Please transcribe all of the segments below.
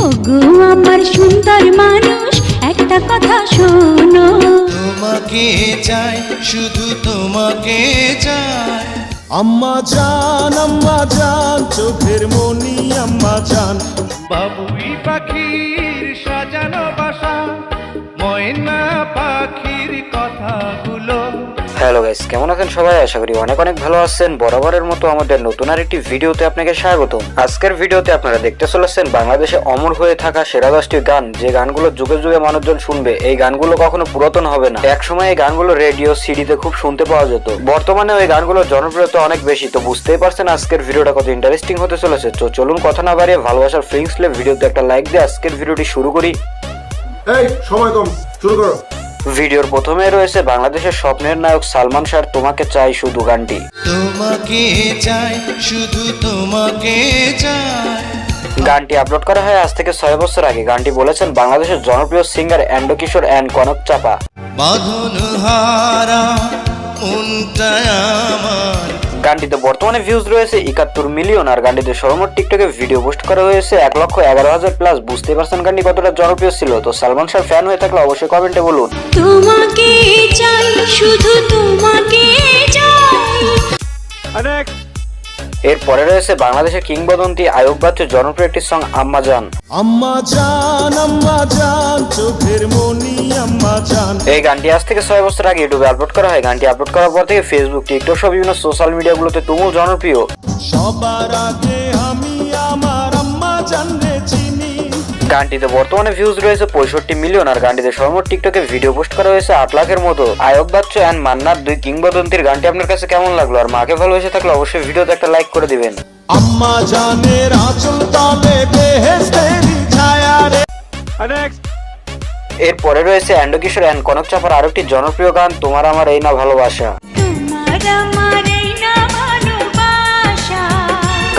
ওগো আমার সুন্দর মানুষ একটা কথা শোনো, তোমাকে চাই, শুধু তোমাকে চাই। আম্মা জান চোখের মনি আম্মা জান। বাবুই পাখির সাজানো বাসা, ময়না পাখির কথাগুলো। হ্যালো গাইস, কেমন আছেন সবাই? আশা করি অনেক অনেক ভালো আছেন। বরাবরের মতো আমাদের নতুন আরেকটি ভিডিওতে আপনাকে স্বাগতম। আজকের ভিডিওতে আপনারা দেখতে চলেছেন বাংলাদেশে অমর হয়ে থাকা সেরা 10টি গান, যে গানগুলো যুগে যুগে মানুষজন শুনবে। এই গানগুলো কখনো পুরাতন হবে না। একসময় এই গানগুলো রেডিও, সিডিতে খুব শুনতে পাওয়া যেত। বর্তমানে ওই গানগুলোর জনপ্রিয়তা অনেক বেশি। তো বুঝতেই পারছেন আজকের ভিডিওটা কত ইন্টারেস্টিং হতে চলেছে। তো চলুন কথা না বাড়িয়ে ভালোবাসার ফিলিংস লে ভিডিওতে একটা লাইক দিয়ে আজকের ভিডিওটি শুরু করি। এই সময় কম, শুরু করো। ভিডিওর প্রথমে রয়েছে বাংলাদেশের স্বপ্নের নায়ক সালমান শাহর তোমাকে চাই শুধু গানটি। তোমাকে চাই, শুধু তোমাকে চাই। গানটি আপলোড করা হয় আজ থেকে 6 বছর আগে। গানটি বলেছেন বাংলাদেশের জনপ্রিয় singer Andrew Kishore and Kanak Chapa. বাঁধন হারা মনটা আমার। গানটিতে বর্তমানে ভিউজ রয়েছে 71 মিলিয়ন। আর গানটিতে সর্বমোট টিকটকে ভিডিও পোস্ট করা হয়েছে 1,11,000 প্লাস। বুঝতে পারছেন গানটি কতটা জনপ্রিয় ছিল। তো সালমান শাহর ফ্যান হয়ে থাকলে অবশ্যই কমেন্টে বলুন। তোমাকে চাই, শুধু তোমাকে চাই। এরপরে রয়েছে বাংলাদেশের কিংবদন্তি আয়ুব বাচ্চুর জনপ্রিয় একটি সং আম্মা জান। আম্মা জান চোখের মনি আম্মা জান। এই গানটি আজ থেকে 6 বছর আগে ইউটিউবে আপলোড করা হয়। গানটি আপলোড করার পর থেকে ফেসবুক, টিকটক সহ বিভিন্ন সোশ্যাল মিডিয়াগুলোতে তুমুল জনপ্রিয়। সবার আগে আমি আমার আম্মা জানলে চিনি। গানটিতে বর্তমানে ভিউজ রয়েছে 65 মিলিয়ন। আর গানটিতে সর্বমোট টিকটকে ভিডিও পোস্ট করা হয়েছে 8 লাখের মতো। আয়ুব বাচ্চু এন্ড মান্নার দুই কিংবদন্তির গানটি আপনার কাছে কেমন লাগলো? আর মাকে ভালোবেসে থাকলে অবশ্যই ভিডিওতে একটা লাইক করে দিবেন। আম্মা জানের আঁচল তলে বেহেশতেরি ছায়া রে। এরপরে রয়েছে এন্ডো কিশোর এন্ড কনক চাপার আরেকটি জনপ্রিয় গান তোমার আমার এই না ভালোবাসা। তোমার আমার এই না ভালোবাসা।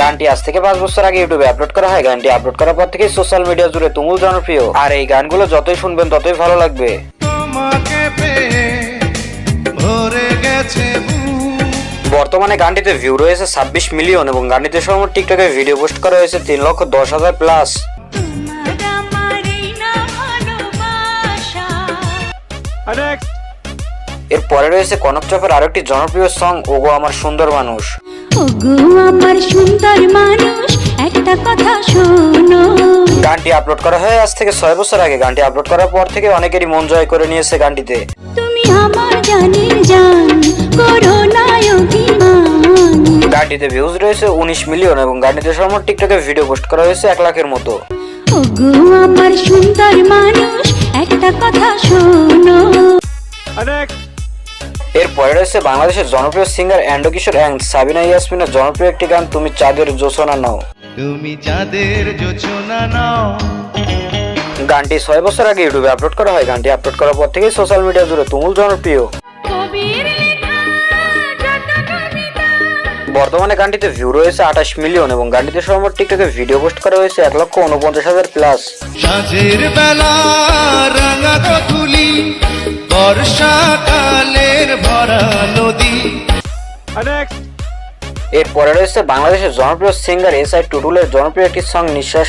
গানটি আজ থেকে 5 বছর আগে ইউটিউবে আপলোড করা হয়। গানটি আপলোড করার পর থেকে সোশ্যাল মিডিয়া জুড়ে তুমুল জনপ্রিয়। আর এই গানগুলো যতই শুনবেন ততই ভালো লাগবে। তোমাকে পেয়ে ভরে গেছে বুক। বর্তমানে গানটিতে ভিউ রয়েছে 26 মিলিয়ন এবং গানটিতে সর্বমোট টিকটকে ভিডিও পোস্ট করা হয়েছে 3,10,000 প্লাস। তোমার আমার এই না ভালোবাসা। এরপরে রয়েছে কনক চাপার আরেকটি জনপ্রিয় সং ওগো আমার সুন্দর মানুষ। ওগো আমার সুন্দর মানুষ একটা কথা শোনো। গানটি আপলোড করা হয় আজ থেকে 6 বছর আগে। গানটি আপলোড করার পর থেকে অনেকেরই মন জয় করে নিয়েছে গানটিতে। তুমি আমার জানের জান, করো না অভিমান। গানটিতে ভিউজ রয়েছে 19 মিলিয়ন এবং গানটিতে সর্বমোট টিকটকে ভিডিও পোস্ট করা হয়েছে 1 লাখের মতো। ওগো আমার সুন্দর মানুষ একটা কথা শোনো। এরপরে রয়েছে বাংলাদেশের জনপ্রিয় singer Andrew Kishore and Sabina ইয়াসমিনের জনপ্রিয় একটি গান তুমি চাঁদের জোছনা নাও। তুমি চাঁদের জোছনা নাও। গানটি 6 বছর আগে ইউটিউবে আপলোড করা হয়। গানটি আপলোড করার পর থেকেই সোশ্যাল মিডিয়া জুড়ে তুমুল জনপ্রিয়। কবির লেখা যত কবিতা। বর্তমানে গানটিতে ভিউ রয়েছে 28 মিলিয়ন এবং গানটিতে সর্বমোট টিকটকে ভিডিও পোস্ট করা হয়েছে 1,49,000 প্লাস। সাঁঝের বেলা রাঙা ধুলি, বর্ষাকালের ভরা নদী। এরপরে রয়েছে বাংলাদেশের জনপ্রিয় সিঙ্গার এসআই টুটুলের জনপ্রিয় একটি সং নিঃশ্বাস।